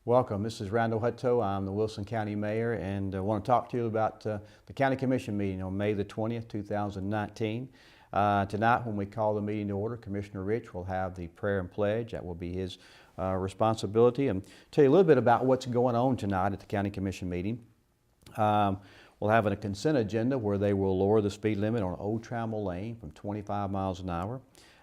Welcome. This is Randall Hutto. I'm the Wilson County Mayor, and I want to talk to you about the County Commission meeting on May the 20th, 2019. Tonight, when we call the meeting to order, Commissioner Rich will have the prayer and pledge. That will be his responsibility. And tell you a little bit about what's going on tonight at the County Commission meeting. We'll have a consent agenda where they will lower the speed limit on Old Trammell Lane from 25 miles an hour.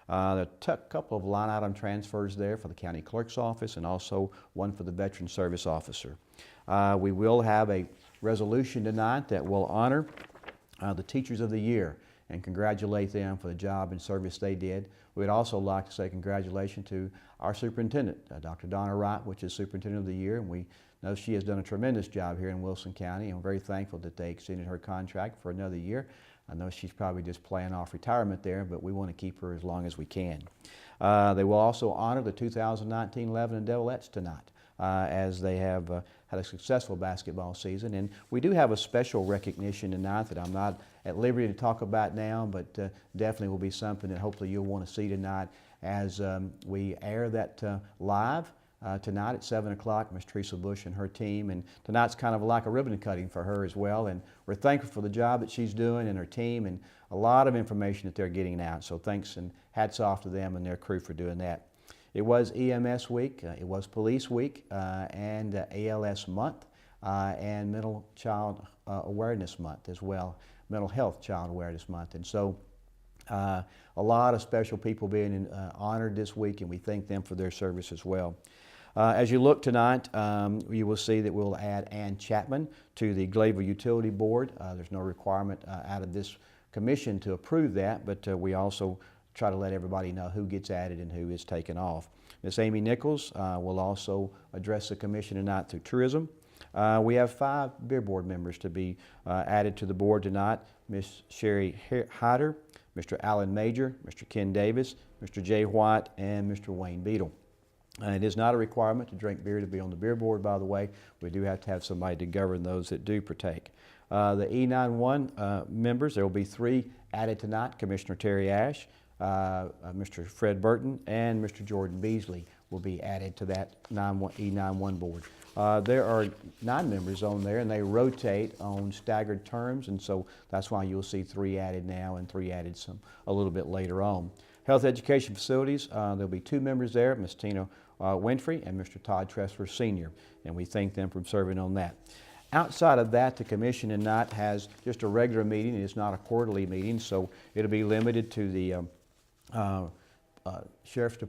There are a couple of line item transfers there for the county clerk's office and also one for the veteran service officer. We will have a resolution tonight that will honor the Teachers of the Year and congratulate them for the job and service they did. We'd also like to say congratulations to our superintendent, Dr. Donna Wright, which is Superintendent of the Year, and we know she has done a tremendous job here in Wilson County, and we're very thankful that they extended her contract for another year. I know she's probably just playing off retirement there, but we want to keep her as long as we can. They will also honor the 2019 Lebanon Devillettes tonight, as they have had a successful basketball season. And we do have a special recognition tonight that I'm not at liberty to talk about now, but definitely will be something that hopefully you'll want to see tonight as we air that live. Tonight at 7 o'clock, Ms. Teresa Bush and her team, and tonight's kind of like a ribbon cutting for her as well, and we're thankful for the job that she's doing and her team and a lot of information that they're getting out, so thanks and hats off to them and their crew for doing that. It was EMS week, it was Police Week, and ALS month, and Mental Child Awareness Month as well, Mental Health Child Awareness Month, and so a lot of special people being honored this week, and we thank them for their service as well. As you look tonight, you will see that we'll add Ann Chapman to the Glayville Utility Board. There's no requirement out of this commission to approve that, but we also try to let everybody know who gets added and who is taken off. Miss Amy Nichols will also address the commission tonight through tourism. We have 5 beer board members to be added to the board tonight. Miss Sherry Hyder, Mr. Alan Major, Mr. Ken Davis, Mr. Jay White, and Mr. Wayne Beadle. It is not a requirement to drink beer to be on the beer board, by the way. We do have to have somebody to govern those that do partake. The E91 members, there will be 3 added tonight. Commissioner Terry Ash, Mr. Fred Burton, and Mr. Jordan Beasley will be added to that E91 board. There are 9 members on there, and they rotate on staggered terms, and so that's why you'll see 3 added now and 3 added a little bit later on. Health Education Facilities, there'll be 2 members there, Ms. Tina Winfrey and Mr. Todd Tressler Sr., and we thank them for serving on that. Outside of that, the commission tonight has just a regular meeting. It's not a quarterly meeting, so it'll be limited to the Sheriff's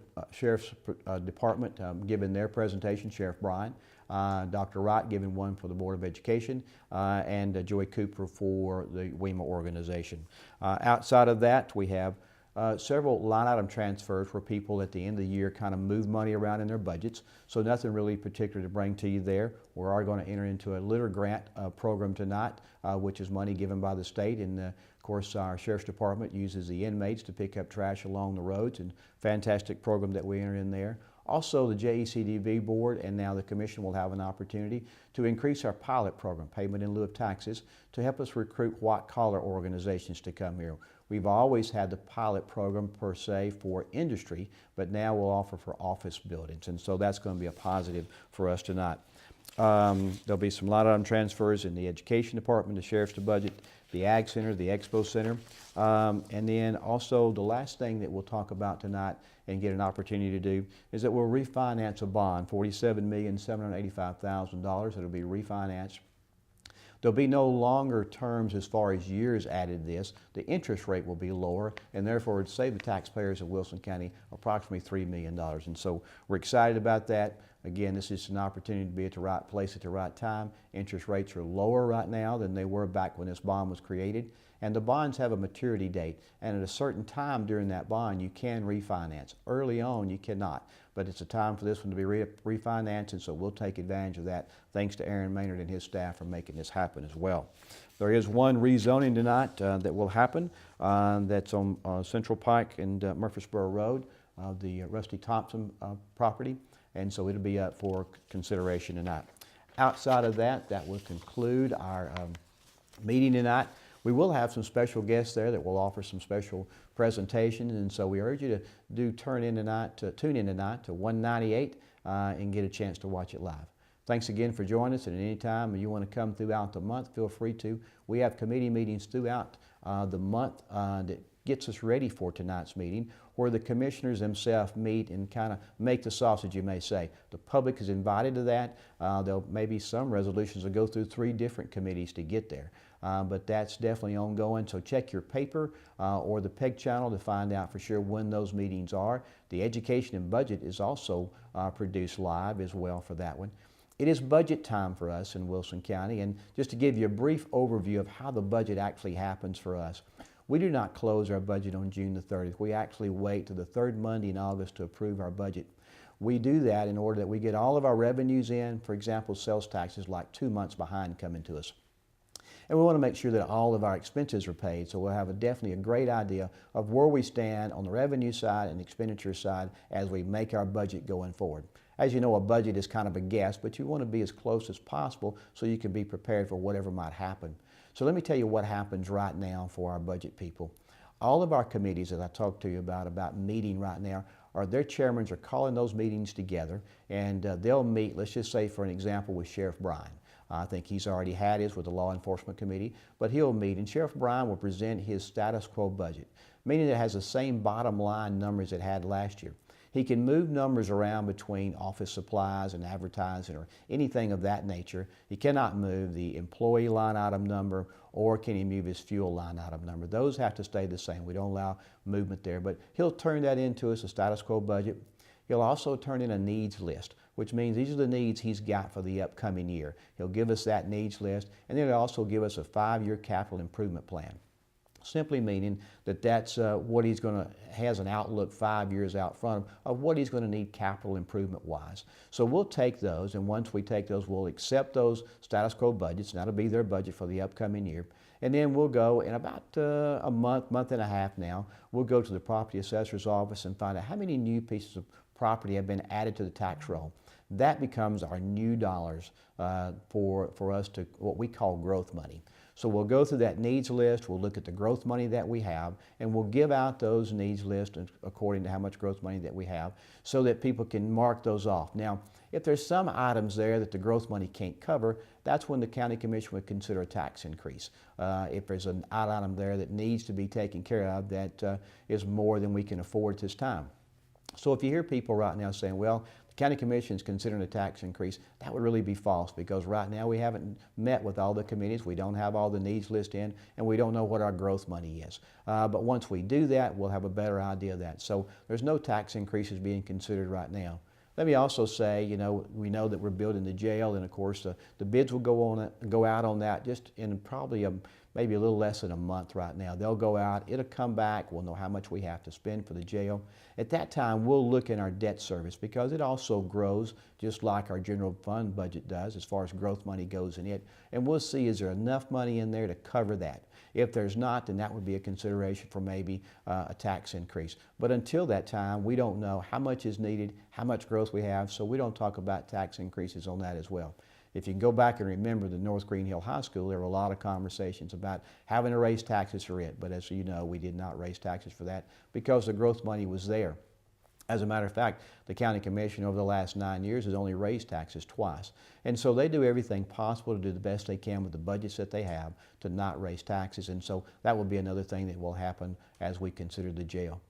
Department giving their presentation, Sheriff Bryan, Dr. Wright giving one for the Board of Education, and Joey Cooper for the WEMA organization. Outside of that, we have several line item transfers where people at the end of the year kind of move money around in their budgets, so nothing really particular to bring to you there. We are going to enter into a litter grant program tonight, which is money given by the state, and of course our Sheriff's Department uses the inmates to pick up trash along the roads, and fantastic program that we enter in there. Also, the JECDV board and now the commission will have an opportunity to increase our pilot program, payment in lieu of taxes, to help us recruit white-collar organizations to come here. We've always had the pilot program per se for industry, but now we'll offer for office buildings, and so that's going to be a positive for us tonight. There'll be some line item transfers in the Education Department, the Sheriff's budget, the Ag Center, the Expo Center, and then also the last thing that we'll talk about tonight and get an opportunity to do is that we'll refinance a bond, $47,785,000. It'll be refinanced. There'll be no longer terms as far as years added to this. The interest rate will be lower, and therefore it'd save the taxpayers of Wilson County approximately $3 million. And so we're excited about that. Again, this is an opportunity to be at the right place at the right time. Interest rates are lower right now than they were back when this bond was created. And the bonds have a maturity date, and at a certain time during that bond you can refinance. Early on you cannot, but it's a time for this one to be refinanced, and so we'll take advantage of that. Thanks to Aaron Maynard and his staff for making this happen as well. There is one rezoning tonight that will happen that's on Central Pike and Murfreesboro Road, the Rusty Thompson property, and so it'll be up for consideration tonight. Outside of that, that will conclude our meeting tonight. We will have some special guests there that will offer some special presentations, and so we urge you to tune in tonight to 198 and get a chance to watch it live. Thanks again for joining us, and at any time you want to come throughout the month, feel free to. We have committee meetings throughout the month that gets us ready for tonight's meeting, where the commissioners themselves meet and kind of make the sausage, you may say. The public is invited to that. There'll maybe some resolutions will go through 3 different committees to get there. But that's definitely ongoing, so check your paper or the PEG channel to find out for sure when those meetings are. The Education and Budget is also produced live as well for that one. It is budget time for us in Wilson County, and just to give you a brief overview of how the budget actually happens for us. We do not close our budget on June the 30th. We actually wait to the 3rd Monday in August to approve our budget. We do that in order that we get all of our revenues in. For example, sales taxes like 2 months behind coming to us. And we want to make sure that all of our expenses are paid, so we'll have definitely a great idea of where we stand on the revenue side and expenditure side as we make our budget going forward. As you know, a budget is kind of a guess, but you want to be as close as possible so you can be prepared for whatever might happen. So let me tell you what happens right now for our budget people. All of our committees that I talked to you about meeting right now, their chairmen are calling those meetings together, and they'll meet, let's just say for an example, with Sheriff Bryan. I think he's already had his with the Law Enforcement Committee, but he'll meet, and Sheriff Bryan will present his status quo budget, meaning it has the same bottom line numbers it had last year. He can move numbers around between office supplies and advertising or anything of that nature. He cannot move the employee line item number, or can he move his fuel line item number. Those have to stay the same. We don't allow movement there, but he'll turn that into us a status quo budget. He'll also turn in a needs list, which means these are the needs he's got for the upcoming year. He'll give us that needs list, and then he'll also give us a 5-year capital improvement plan. Simply meaning that that's what he's going to, has an outlook 5 years out front of what he's going to need capital improvement wise. So we'll take those, and once we take those, we'll accept those status quo budgets, and that'll be their budget for the upcoming year. And then we'll go in about a month and a half now, we'll go to the property assessor's office and find out how many new pieces of property have been added to the tax roll. That becomes our new dollars for us to what we call growth money. So we'll go through that needs list, we'll look at the growth money that we have, and we'll give out those needs lists according to how much growth money that we have so that people can mark those off. Now, if there's some items there that the growth money can't cover, that's when the County Commission would consider a tax increase. If there's an item there that needs to be taken care of that is more than we can afford at this time. So if you hear people right now saying, well, the County Commission is considering a tax increase, that would really be false, because right now we haven't met with all the committees, we don't have all the needs list in, and we don't know what our growth money is. But once we do that, we'll have a better idea of that. So there's no tax increases being considered right now. Let me also say, you know, we know that we're building the jail, and of course the bids will go out on that just in probably maybe a little less than a month right now. They'll go out, it'll come back, we'll know how much we have to spend for the jail. At that time, we'll look in our debt service, because it also grows just like our general fund budget does as far as growth money goes in it. And we'll see, is there enough money in there to cover that? If there's not, then that would be a consideration for maybe a tax increase. But until that time, we don't know how much is needed, how much growth we have, so we don't talk about tax increases on that as well. If you can go back and remember the North Green Hill High School, there were a lot of conversations about having to raise taxes for it. But as you know, we did not raise taxes for that because the growth money was there. As a matter of fact, the County Commission over the last 9 years has only raised taxes twice. And so they do everything possible to do the best they can with the budgets that they have to not raise taxes. And so that will be another thing that will happen as we consider the jail.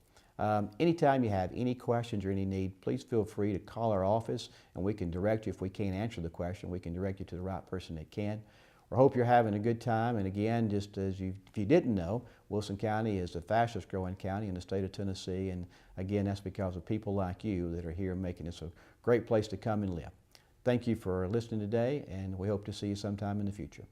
Anytime you have any questions or any need, please feel free to call our office, and we can direct you. If we can't answer the question, we can direct you to the right person that can. We hope you're having a good time. And again, just as if you didn't know, Wilson County is the fastest growing county in the state of Tennessee. And again, that's because of people like you that are here making this a great place to come and live. Thank you for listening today, and we hope to see you sometime in the future.